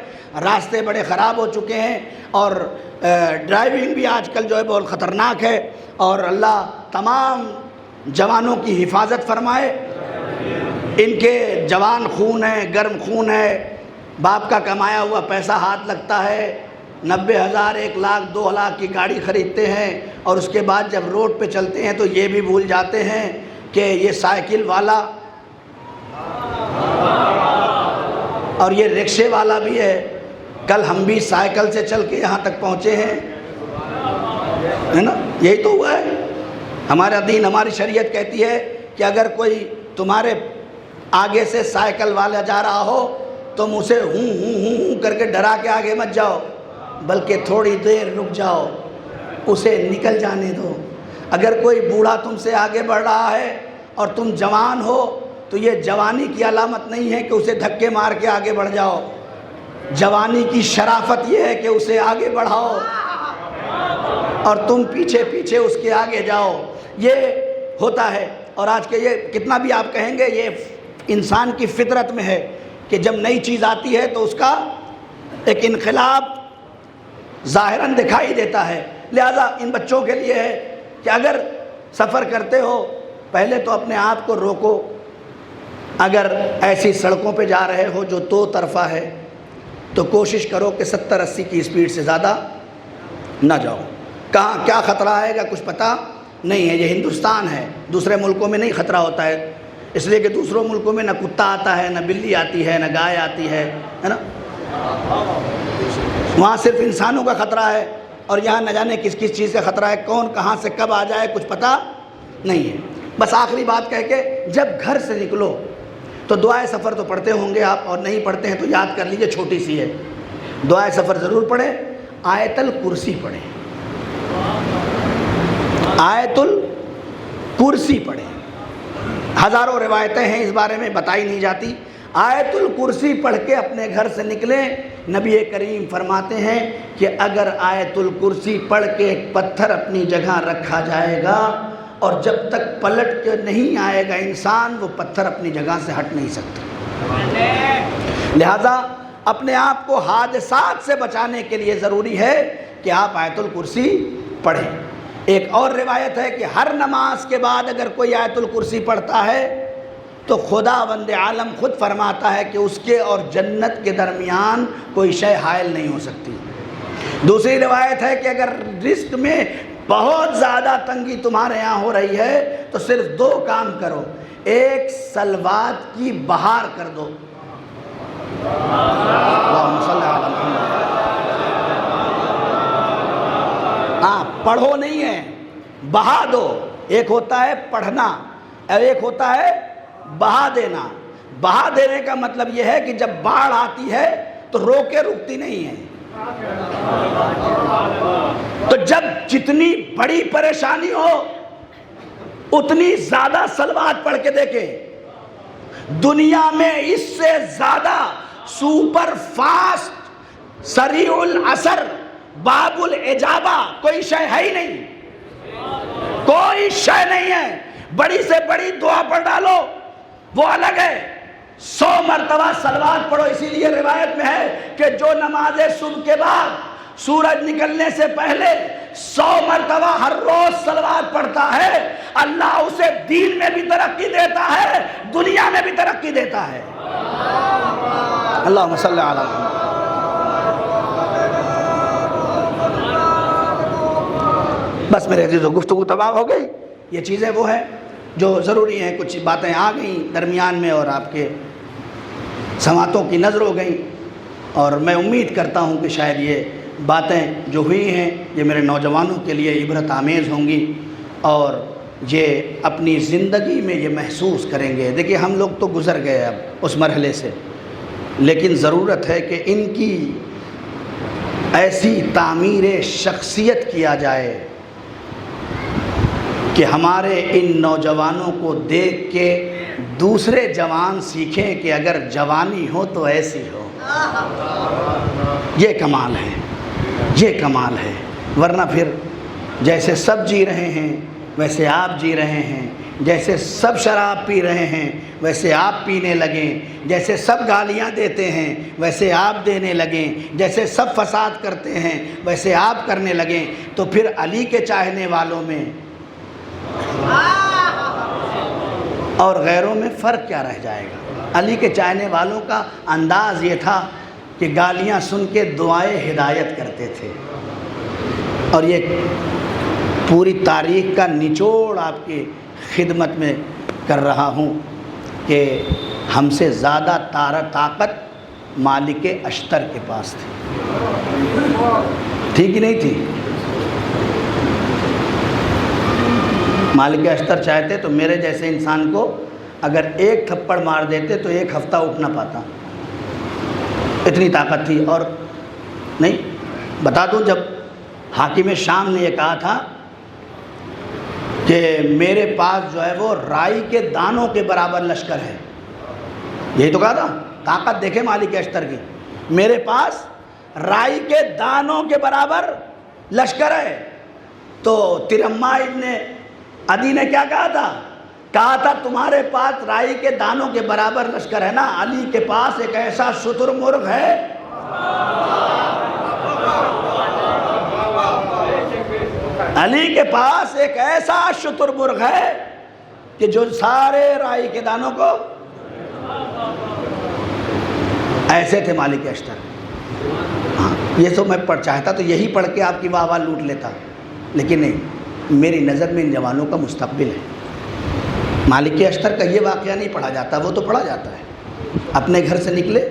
راستے بڑے خراب ہو چکے ہیں، اور ڈرائیونگ بھی آج کل جو ہے بہت خطرناک ہے، اور اللہ تمام جوانوں کی حفاظت فرمائے. ان کے جوان خون ہے، گرم خون ہے، باپ کا کمایا ہوا پیسہ ہاتھ لگتا ہے، 90,000 1 لاکھ 2 لاکھ کی گاڑی خریدتے ہیں، اور اس کے بعد جب روڈ پہ چلتے ہیں تو یہ بھی بھول جاتے ہیں کہ یہ سائیکل والا اور یہ رکشے والا بھی ہے. کل ہم بھی سائیکل سے چل کے یہاں تک پہنچے ہیں، ہے نا؟ یہی تو ہوا ہے. ہمارا دین، ہماری شریعت کہتی ہے کہ اگر کوئی تمہارے آگے سے سائیکل والا جا رہا ہو تم اسے ہوں ہوں ہوں ہوں کر کے ڈرا کے آگے مت جاؤ، بلکہ تھوڑی دیر رک جاؤ، اسے نکل جانے دو. اگر کوئی بوڑھا تم سے آگے بڑھ رہا ہے اور تم جوان ہو تو یہ جوانی کی علامت نہیں ہے کہ اسے دھکے مار کے آگے بڑھ جاؤ. جوانی کی شرافت یہ ہے کہ اسے آگے بڑھاؤ اور تم پیچھے پیچھے اس کے آگے جاؤ. یہ ہوتا ہے. اور آج کے یہ کتنا بھی آپ کہیں گے، یہ انسان کی فطرت میں ہے کہ جب نئی چیز آتی ہے تو اس کا ایک انقلاب ظاہراً دکھائی دیتا ہے. لہذا ان بچوں کے لیے ہے کہ اگر سفر کرتے ہو پہلے تو اپنے آپ کو روکو. اگر ایسی سڑکوں پہ جا رہے ہو جو 2 طرفہ ہے تو کوشش کرو کہ 70-80 کی اسپیڈ سے زیادہ نہ جاؤ. کہاں کیا خطرہ آئے گا کچھ پتہ نہیں ہے. یہ ہندوستان ہے، دوسرے ملکوں میں نہیں خطرہ ہوتا ہے، اس لیے کہ دوسروں ملکوں میں نہ کتا آتا ہے، نہ بلی آتی ہے، نہ گائے آتی ہے نا. وہاں صرف انسانوں کا خطرہ ہے، اور یہاں نہ جانے کس کس چیز کا خطرہ ہے، کون کہاں سے کب آ جائے کچھ پتہ نہیں ہے. بس آخری بات کہہ کے، جب گھر سے نکلو تو دعائے سفر تو پڑھتے ہوں گے آپ، اور نہیں پڑھتے ہیں تو یاد کر لیجئے، چھوٹی سی ہے. دعائے سفر ضرور پڑھیں، آیت الکرسی پڑھیں، آیت الکرسی پڑھیں. ہزاروں روایتیں ہیں اس بارے میں، بتائی نہیں جاتی. آیت الکرسی پڑھ کے اپنے گھر سے نکلیں. نبی کریم فرماتے ہیں کہ اگر آیت الکرسی پڑھ کے ایک پتھر اپنی جگہ رکھا جائے گا اور جب تک پلٹ کے نہیں آئے گا انسان، وہ پتھر اپنی جگہ سے ہٹ نہیں سکتا. لہذا اپنے آپ کو حادثات سے بچانے کے لیے ضروری ہے کہ آپ آیت الکرسی پڑھیں. ایک اور روایت ہے کہ ہر نماز کے بعد اگر کوئی آیت الکرسی پڑھتا ہے تو خداوند عالم خود فرماتا ہے کہ اس کے اور جنت کے درمیان کوئی شے حائل نہیں ہو سکتی. دوسری روایت ہے کہ اگر رزق میں بہت زیادہ تنگی تمہارے یہاں ہو رہی ہے تو صرف 2 کام کرو. ایک، سلوات کی بہار کر دو، اللہم صلی علی محمد. ہاں، پڑھو نہیں ہے، بہا دو. ایک ہوتا ہے پڑھنا اور ایک ہوتا ہے بہا دینا. بہا دینے کا مطلب یہ ہے کہ جب باڑھ آتی ہے تو روکے رکتی نہیں ہے. تو جب جتنی بڑی پریشانی ہو اتنی زیادہ سلوات پڑھ کے دیکھیں. دنیا میں اس سے زیادہ سپر فاسٹ سریع الاثر باب الاجابہ کوئی شے ہے ہی نہیں، کوئی شے نہیں ہے. بڑی سے بڑی دعا پڑھ ڈالو وہ الگ ہے، 100 مرتبہ صلوات پڑھو. اسی لیے روایت میں ہے کہ جو نماز صبح کے بعد سورج نکلنے سے پہلے 100 مرتبہ ہر روز صلوات پڑھتا ہے، اللہ اسے دین میں بھی ترقی دیتا ہے، دنیا میں بھی ترقی دیتا ہے. اللہم صلی علی محمد. بس میرے عزیزو، گفتگو تمام ہو گئی. یہ چیزیں وہ ہیں جو ضروری ہیں. کچھ باتیں آ گئیں درمیان میں اور آپ کے سماعتوں کی نظر ہو گئیں، اور میں امید کرتا ہوں کہ شاید یہ باتیں جو ہوئی ہیں یہ میرے نوجوانوں کے لیے عبرت آمیز ہوں گی، اور یہ اپنی زندگی میں یہ محسوس کریں گے. دیکھیے ہم لوگ تو گزر گئے اب اس مرحلے سے، لیکن ضرورت ہے کہ ان کی ایسی تعمیر شخصیت کیا جائے کہ ہمارے ان نوجوانوں کو دیکھ کے دوسرے جوان سیکھیں کہ اگر جوانی ہو تو ایسی ہو. یہ کمال ہے، یہ کمال ہے. ورنہ پھر جیسے سب جی رہے ہیں ویسے آپ جی رہے ہیں، جیسے سب شراب پی رہے ہیں ویسے آپ پینے لگیں، جیسے سب گالیاں دیتے ہیں ویسے آپ دینے لگیں، جیسے سب فساد کرتے ہیں ویسے آپ کرنے لگیں، تو پھر علی کے چاہنے والوں میں اور غیروں میں فرق کیا رہ جائے گا؟ علی کے چاہنے والوں کا انداز یہ تھا کہ گالیاں سن کے دعائیں ہدایت کرتے تھے. اور یہ پوری تاریخ کا نچوڑ آپ کی خدمت میں کر رہا ہوں کہ ہم سے زیادہ طاقت مالک اشتر کے پاس تھی. تھی کہ نہیں تھی؟ مالک اشتر چاہتے تو میرے جیسے انسان کو اگر ایک تھپڑ مار دیتے تو 1 ہفتہ اٹھ نہ پاتا، اتنی طاقت تھی. اور نہیں بتا دوں، جب حاکم شام نے یہ کہا تھا کہ میرے پاس جو ہے وہ رائی کے دانوں کے برابر لشکر ہے، یہی تو کہا تھا. طاقت دیکھے مالک اشتر کی، میرے پاس رائی کے دانوں کے برابر لشکر ہے. تو ترما ابن عدی نے کیا کہا تھا تمہارے پاس رائی کے دانوں کے برابر لشکر ہے نا، علی کے پاس ایک ایسا شتر مرغ ہے. علی کے پاس ایک ایسا شتر مرغ ہے کہ جو سارے رائی کے دانوں کو، ایسے تھے مالک اشتر. ہاں یہ تو میں چاہتا تو یہی پڑھ کے آپ کی واہ واہ لوٹ لیتا، لیکن نہیں، میری نظر میں ان جوانوں کا مستقبل ہے. مالک اشتر کا یہ واقعہ نہیں پڑھا جاتا، وہ تو پڑھا جاتا ہے. اپنے گھر سے نکلے،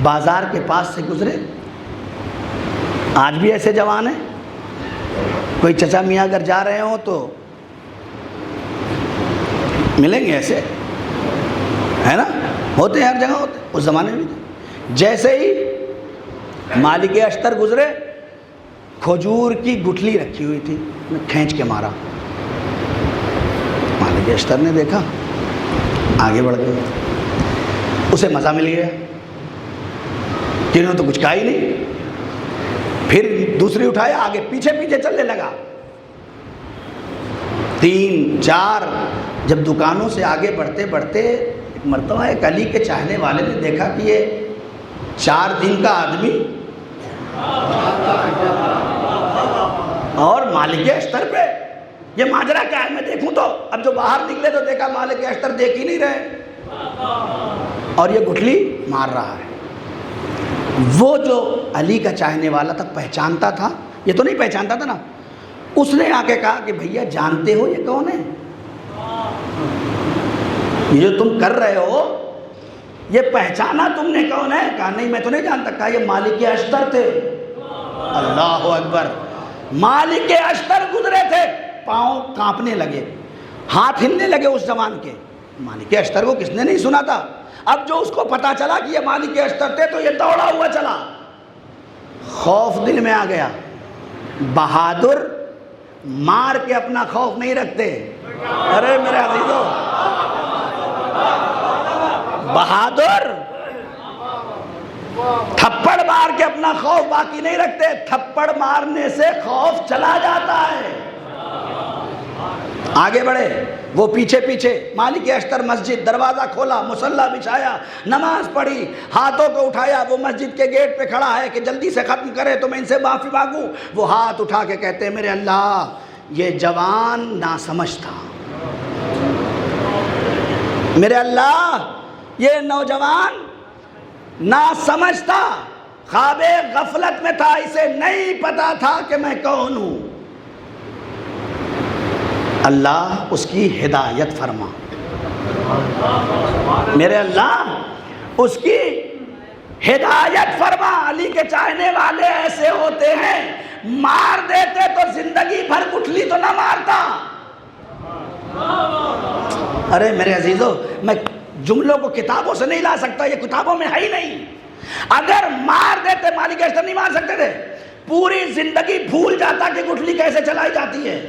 بازار کے پاس سے گزرے. آج بھی ایسے جوان ہیں، کوئی چچا میاں اگر جا رہے ہوں تو ملیں گے، ایسے ہے نا، ہوتے ہیں ہر جگہ ہوتے. اس زمانے میں بھی جیسے ہی مالک اشتر گزرے، کھجور کی گٹھلی رکھی ہوئی تھی، کھینچ کے مارا. مالک اشتر نے دیکھا، آگے بڑھ گئے. اسے مزہ مل گیا کہ انہوں نے تو کچھ کہا ہی نہیں. پھر دوسری اٹھایا، آگے پیچھے پیچھے چلنے لگا. 3 4 جب دکانوں سے آگے بڑھتے بڑھتے ایک مرتبہ ایک علی کے چاہنے والے نے دیکھا کہ یہ 4 دن کا آدمی اور مالک اشتر پہ یہ ماجرا کیا ہے؟ میں دیکھوں تو اب جو باہر نکلے تو دیکھا مالک اشتر دیکھ ہی نہیں رہے اور یہ گٹھلی مار رہا ہے. وہ جو علی کا چاہنے والا تھا پہچانتا تھا، یہ تو نہیں پہچانتا تھا نا. اس نے آ کے کہا کہ بھیا جانتے ہو یہ کون ہے؟ یہ جو تم کر رہے ہو یہ پہچانا تم نے کون ہے؟ کہا نہیں میں تو نہیں جانتا. کہا یہ مالک اشتر تھے. اللہ اکبر. مالک اشتر گزرے تھے، پاؤں کانپنے لگے، ہاتھ ہلنے لگے اس زمان کے. مالک اشتر کو کس نے نہیں سنا تھا؟ اب جو اس کو پتا چلا کہ یہ مالک اشتر تھے تو یہ دوڑا ہوا چلا. خوف دل میں آ گیا. بہادر مار کے اپنا خوف نہیں رکھتے. ارے میرے عزیزو، بہادر تھپڑ مار کے اپنا خوف باقی نہیں رکھتے. تھپڑ مارنے سے خوف چلا جاتا ہے. آگے بڑھے. وہ پیچھے پیچھے مالک اشتر مسجد، دروازہ کھولا، مصلی بچھایا، نماز پڑھی، ہاتھوں کو اٹھایا، وہ مسجد کے گیٹ پہ کھڑا ہے کہ جلدی سے ختم کرے تو میں ان سے معافی مانگوں۔ وہ ہاتھ اٹھا کے کہتے ہیں میرے اللہ یہ جوان ناسمجھ تھا، میرے اللہ یہ نوجوان ناسمجھ تھا، خواب غفلت میں تھا، اسے نہیں پتا تھا کہ میں کون ہوں۔ اللہ اس کی ہدایت فرما، میرے اللہ اس کی ہدایت فرما۔ علی کے چاہنے والے ایسے ہوتے ہیں، مار دیتے تو زندگی بھر گٹھلی تو نہ مارتا۔ ارے میرے عزیزو، میں جملوں کو کتابوں سے نہیں لا سکتا، یہ کتابوں میں ہے ہی نہیں۔ اگر مار دیتے، مالک اشتر نہیں مار سکتے تھے، پوری زندگی بھول جاتا کہ گٹھلی کیسے چلائی جاتی ہے،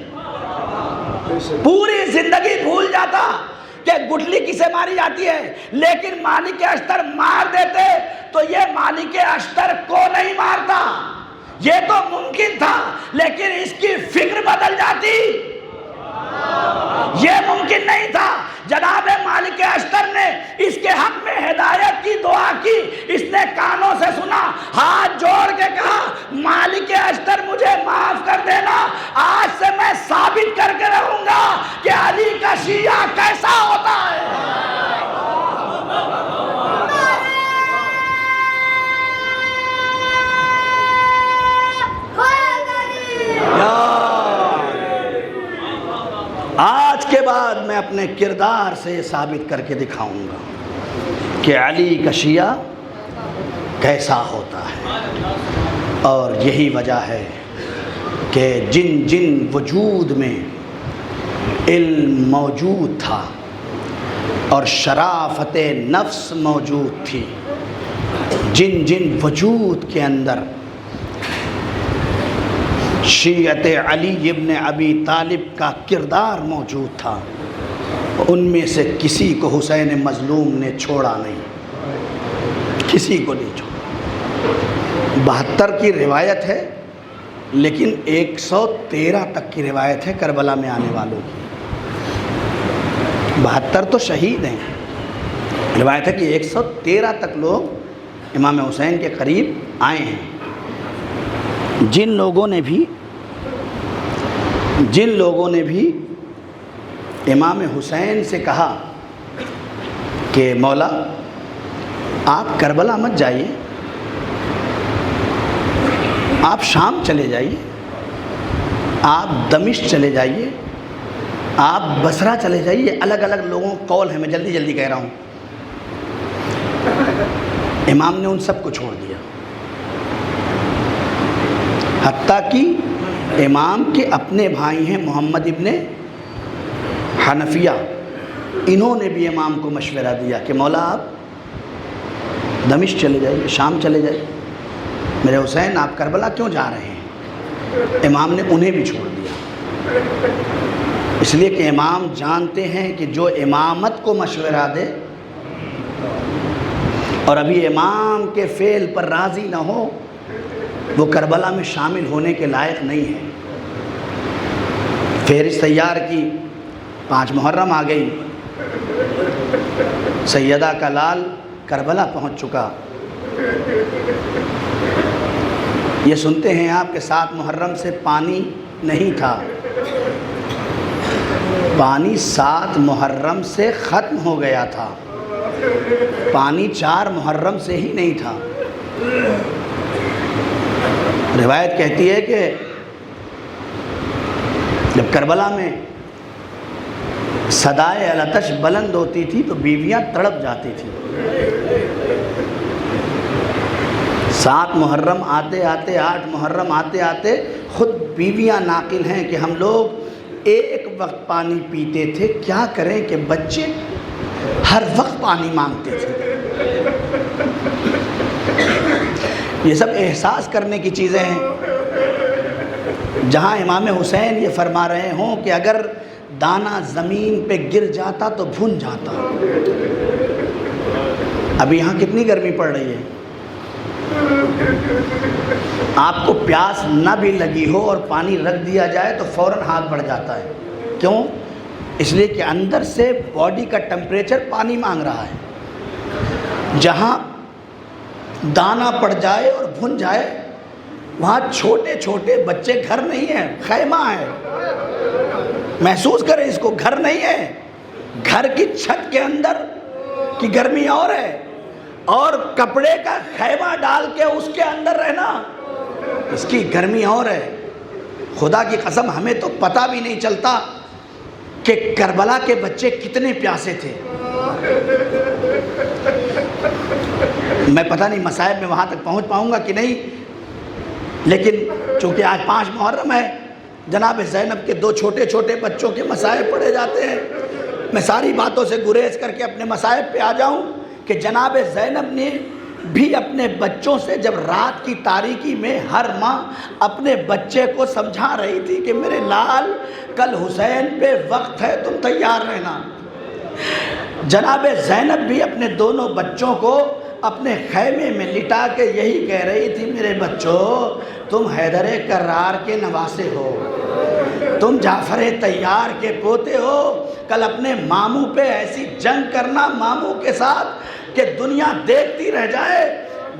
پوری زندگی بھول جاتا کہ گٹھلی کسے ماری جاتی ہے۔ لیکن مالک اشتر مار دیتے تو یہ مالک اشتر کو نہیں مارتا، یہ تو ممکن تھا، لیکن اس کی فکر بدل جاتی، یہ ممکن نہیں تھا۔ جناب مالک اشتر نے اس کے حق میں ہدایت کی دعا کی، اس نے کانوں سے سنا، ہاتھ جوڑ کے کہا مالک اشتر مجھے معاف کر دینا، آج سے میں ثابت کر کے رہوں گا کہ علی کا شیعہ کیسا ہوتا ہے۔ آج کے بعد میں اپنے کردار سے ثابت کر کے دکھاؤں گا کہ علی کا شیعہ کیسا ہوتا ہے۔ اور یہی وجہ ہے کہ جن جن وجود میں علم موجود تھا اور شرافت نفس موجود تھی، جن جن وجود کے اندر شیعت علی ابن ابی طالب کا کردار موجود تھا، ان میں سے کسی کو حسین مظلوم نے چھوڑا نہیں، کسی کو نہیں چھوڑا۔ 72 کی روایت ہے، لیکن 113 تک کی روایت ہے کربلا میں آنے والوں کی۔ 72 تو شہید ہیں، روایت ہے کہ 113 تک لوگ امام حسین کے قریب آئے ہیں۔ جن لوگوں نے بھی امام حسین سے کہا کہ مولا آپ کربلا مت جائیے، آپ شام چلے جائیے، آپ دمشق چلے جائیے، آپ بصرہ چلے جائیے، الگ الگ لوگوں کا قول ہے، میں جلدی جلدی کہہ رہا ہوں۔ امام نے ان سب کو چھوڑ دیا، حتیٰ کہ امام کے اپنے بھائی ہیں محمد ابن حنفیہ، انہوں نے بھی امام کو مشورہ دیا کہ مولا آپ دمشق چلے جائیے، شام چلے جائیے، میرے حسین آپ کربلا کیوں جا رہے ہیں؟ امام نے انہیں بھی چھوڑ دیا، اس لیے کہ امام جانتے ہیں کہ جو امامت کو مشورہ دے اور ابھی امام کے فعل پر راضی نہ ہو، وہ کربلا میں شامل ہونے کے لائق نہیں ہے۔ فہرست تیار کی، 5 محرم آ گئی، سیدہ کا لال کربلا پہنچ چکا۔ یہ سنتے ہیں آپ کے 7 محرم سے پانی نہیں تھا، پانی 7 محرم سے ختم ہو گیا تھا، پانی 4 محرم سے ہی نہیں تھا۔ روایت کہتی ہے کہ جب کربلا میں صدائے العطش بلند ہوتی تھی تو بیویاں تڑپ جاتی تھیں۔ 7 محرم آتے آتے، 8 محرم آتے آتے خود بیویاں ناقل ہیں کہ ہم لوگ ایک وقت پانی پیتے تھے، کیا کریں کہ بچے ہر وقت پانی مانگتے تھے۔ یہ سب احساس کرنے کی چیزیں ہیں۔ جہاں امام حسین یہ فرما رہے ہوں کہ اگر دانہ زمین پہ گر جاتا تو بھن جاتا۔ ابھی یہاں کتنی گرمی پڑ رہی ہے، آپ کو پیاس نہ بھی لگی ہو اور پانی رکھ دیا جائے تو فوراً ہاتھ بڑھ جاتا ہے۔ کیوں؟ اس لیے کہ اندر سے باڈی کا ٹمپریچر پانی مانگ رہا ہے. جہاں دانا پڑ جائے اور بھن جائے وہاں چھوٹے چھوٹے بچے، گھر نہیں ہیں، خیمہ ہے. محسوس کریں اس کو، گھر نہیں ہے. گھر کی چھت کے اندر کی گرمی اور ہے، اور کپڑے کا خیمہ ڈال کے اس کے اندر رہنا، اس کی گرمی اور ہے. خدا کی قسم ہمیں تو پتہ بھی نہیں چلتا کہ کربلا کے بچے کتنے پیاسے تھے. میں پتہ نہیں مصائب میں وہاں تک پہنچ پاؤں گا کہ نہیں، لیکن چونکہ آج 5 محرم ہے، جناب زینب کے 2 چھوٹے چھوٹے بچوں کے مصائب پڑھے جاتے ہیں. میں ساری باتوں سے گریز کر کے اپنے مصائب پہ آ جاؤں کہ جناب زینب نے بھی اپنے بچوں سے جب رات کی تاریکی میں ہر ماں اپنے بچے کو سمجھا رہی تھی کہ میرے لال کل حسین پہ وقت ہے، تم تیار رہنا. جناب زینب بھی اپنے دونوں بچوں کو اپنے خیمے میں لٹا کے یہی کہہ رہی تھی، میرے بچوں تم حیدر کرار کے نواسے ہو، تم جعفر طیار کے پوتے ہو، کل اپنے ماموں پہ ایسی جنگ کرنا ماموں کے ساتھ کہ دنیا دیکھتی رہ جائے.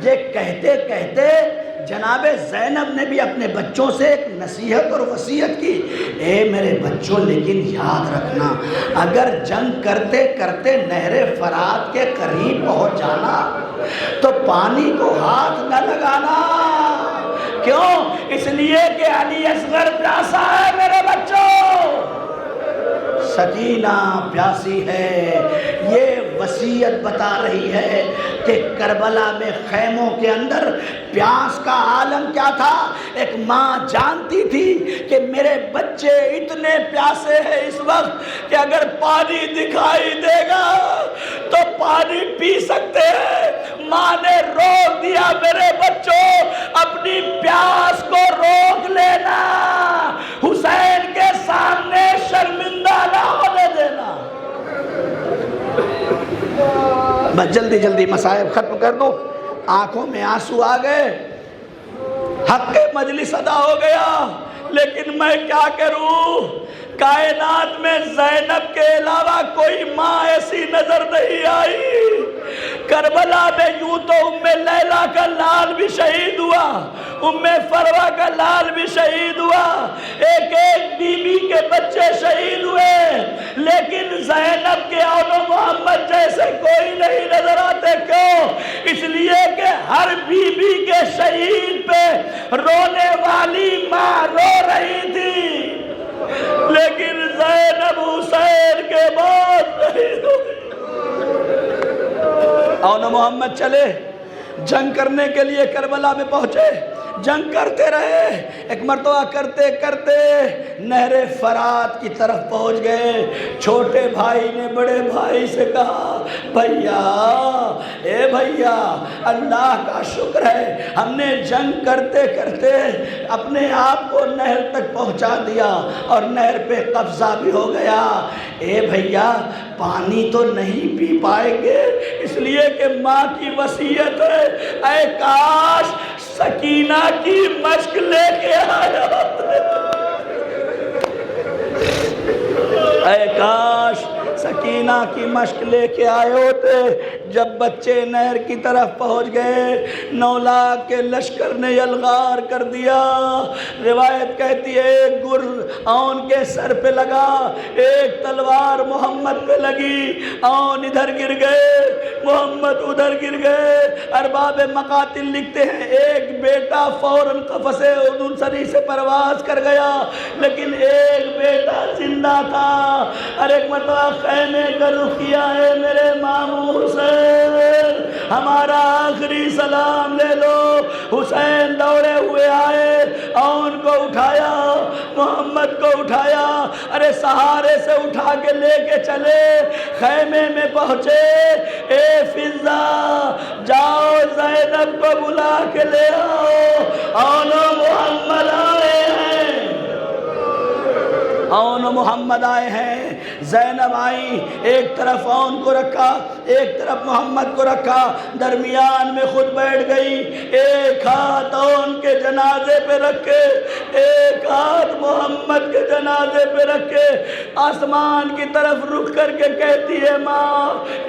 یہ کہتے کہتے جناب زینب نے بھی اپنے بچوں سے ایک نصیحت اور وصیت کی، اے میرے بچوں لیکن یاد رکھنا اگر جنگ کرتے کرتے نہر فرات کے قریب پہنچ جانا تو پانی کو ہاتھ نہ لگانا. کیوں؟ اس لیے کہ علی اصغر پیاسا ہے میرے بچوں، سکینہ پیاسی ہے. یہ وصیت بتا رہی ہے کہ کربلا میں خیموں کے اندر پیاس کا عالم کیا تھا. ایک ماں جانتی تھی کہ میرے بچے اتنے پیاسے ہیں اس وقت کہ اگر پانی دکھائی دے گا تو پانی پی سکتے ہیں. ماں نے روک دیا، میرے بچوں اپنی پیاس کو روک لینا، حسین کے سامنے شرمندہ نہ ہونے دینا. بس جلدی جلدی مصائب ختم کر دو. آنکھوں میں آنسو آ گئے، حق مجلس ادا ہو گیا، لیکن میں کیا کروں؟ کائنات میں زینب کے علاوہ کوئی ماں ایسی نظر نہیں آئی. کربلا میں یوں تو ام لیلہ کا لال بھی شہید ہوا، ام فروہ کا لال بھی شہید ہوا، ایک ایک بیوی کے بچے شہید ہوئے، لیکن زینب کے اون محمد جیسے کوئی نہیں نظر آتے. کیوں؟ اس لیے کہ ہر بیوی کے شہید پہ رونے والی ماں رو رہی تھی، لیکن زینب حسین کے بعد نہیں روئی. اون محمد چلے جنگ کرنے کے لیے کربلا میں پہنچے، جنگ کرتے رہے. ایک مرتبہ کرتے کرتے نہر فرات کی طرف پہنچ گئے. چھوٹے بھائی نے بڑے بھائی سے کہا، بھیا اے بھیا اللہ کا شکر ہے ہم نے جنگ کرتے کرتے اپنے آپ کو نہر تک پہنچا دیا اور نہر پہ قبضہ بھی ہو گیا. اے بھیا پانی تو نہیں پی پائیں گے، اس لیے کہ ماں کی وصیت ہے. اے کاش سکینہ کی مشق لے کے آیا ہوتے، اے کاش سکینہ کی مشق لے کے آئے ہوتے. جب بچے نہر کی طرف پہنچ گئے، 9 لاکھ کے لشکر نے یلغار کر دیا. روایت کہتی ہے ایک گر اون کے سر پہ لگا، ایک تلوار محمد پہ لگی، اون ادھر گر گئے، محمد ادھر گر گئے. ارباب مقاتل لکھتے ہیں ایک بیٹا فوراً قفص انسری سے پرواز کر گیا، لیکن ایک بیٹا زندہ تھا. اور ایک مرتبہ خیمے کا رخ کیا ہے میرے ماموں حسین، ہمارا آخری سلام لے لو. حسین دوڑے ہوئے آئے، اون کو اٹھایا، محمد کو اٹھایا، ارے سہارے سے اٹھا کے لے کے چلے. خیمے میں پہنچے، اے فضا جاؤ زینب کو بلا کے لے آؤ، اون محمد آئے ہیں، اون محمد آئے ہیں. زینب آئی، ایک طرف اون کو رکھا، ایک طرف محمد کو رکھا، درمیان میں خود بیٹھ گئی. ایک ہاتھ اون ان کے جنازے پہ رکھے، ایک ہاتھ محمد کے جنازے پہ رکھے، آسمان کی طرف رک کر کے کہتی ہے ماں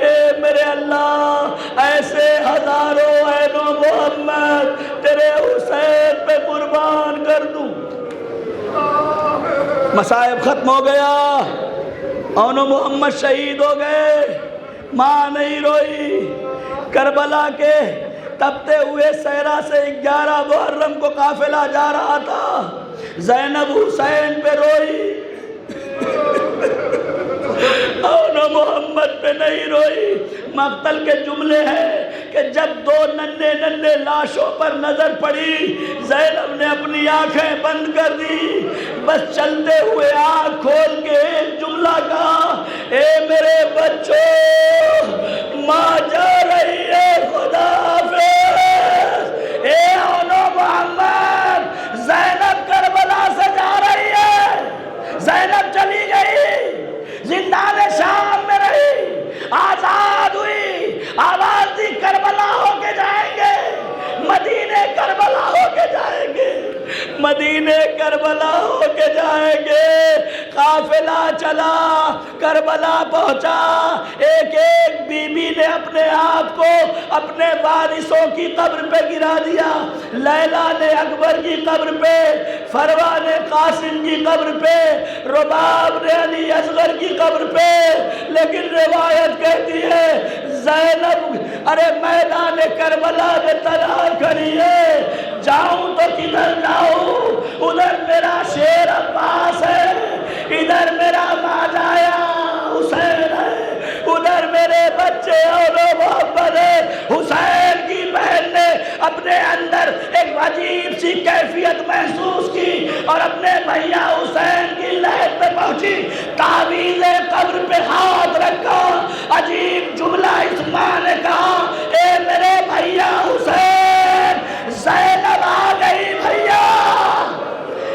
اے میرے اللہ ایسے ہزاروں عینوں محمد تیرے حسین پہ قربان کر دوں۔ مصائب ختم ہو گیا، عینوں محمد شہید ہو گئے، ماں نہیں روئی۔ کربلا کے تپتے ہوئے صحرا سے 11 محرم کو قافلہ جا رہا تھا، زینب حسین پہ روئی، عینوں محمد پہ نہیں روئی۔ مقتل کے جملے ہیں کہ جب 2 ننھے لاشوں پر نظر پڑی، زینب نے اپنی آنکھیں بند کر دی، بس چلتے ہوئے آنکھ کھول کے ایک جملہ کہا، اے میرے بچوں ماں جا رہی ہے، خدا حافظ۔ اے عینوں محمد زینب کربلا سے جا رہی ہے، زینب چلی گئی، زندان شام میں رہی، آزاد ہوئی، آواز دی کربلا ہو کے جائیں گے، مدینے کربلا ہو کے جائیں گے، مدینے کربلا ہو کے جائیں گے۔ قافلہ چلا، کربلا پہنچا، ایک ایک بی بی نے اپنے آپ کو اپنے وارثوں کی قبر پہ گرا دیا۔ لیلا نے اکبر کی قبر پہ، فروا نے قاسم کی قبر پہ، رباب نے علی اصغر کی قبر پہ، لیکن روایت کہتی ہے زینب ارے میدان کربلا میں تنہا کھڑی ہے، جاؤں تو کدھر جاؤں، ادھر میرا شیر عباس ہے، ادھر میرا ماجایا حسین ہے، ادھر میرے بچے اور محمد ہے۔ حسین کی بہن نے اپنے اندر ایک عجیب سی کیفیت محسوس کی اور اپنے بھیا حسین کی لہر پہ پہنچی، تعویذ قبر پہ ہاتھ رکھا، عجیب جملہ اس ماں نے کہا، اے میرے بھیا حسین زینب آ گئی بھیا،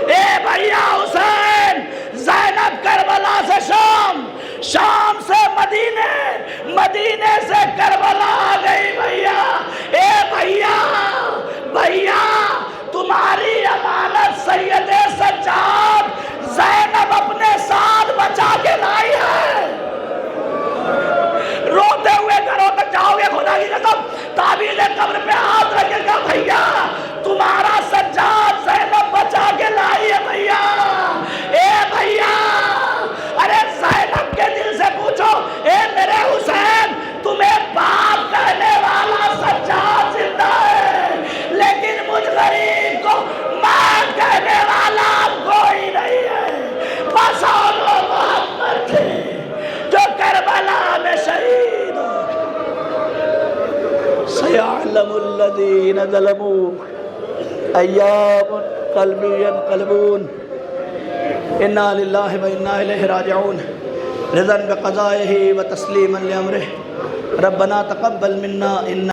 اے بھیا حسین زینب کربلا سے شام، شام سے مدینے، مدینے سے کربلا آ گئی بھیا، اے بھیا بھیا تمہاری امانت سید سجاد زینب اپنے ساتھ بچا کے لائی ہے۔ روتے ہوئے گھروں تک جاؤ گے، خدا کی قسم تعویذ قبر پہ ہاتھ رکھے گا، بھیا تمہارا سجاد زینب بچا کے لائی ہے بھیا، اے بھیا ارے زینب کے دل سے پوچھو، اے میرے حسین تمہیں باپ کہنے والا سجاد زندہ ہے، لیکن مجھ غریب کو ماں کہنے والا اب کوئی نہیں ہے، بس عینوں محمد تھے جو کربلا میں شہید ہو۔ سَيَعْلَمُ الَّذِينَ ظَلَمُوا أَيَّامَ قَلْبِ يَنْقَلِبُونَ۔ اِنَّا لِلَّهِ وَإِنَّا إِلَيْهِ رَاجِعُونَ۔ رضاً بِقَضَائِهِ وَتَسْلِيمًا لِأَمْرِهِ۔ رَبَّنَا تَقَبَّلْ مِنَّا إِنَّا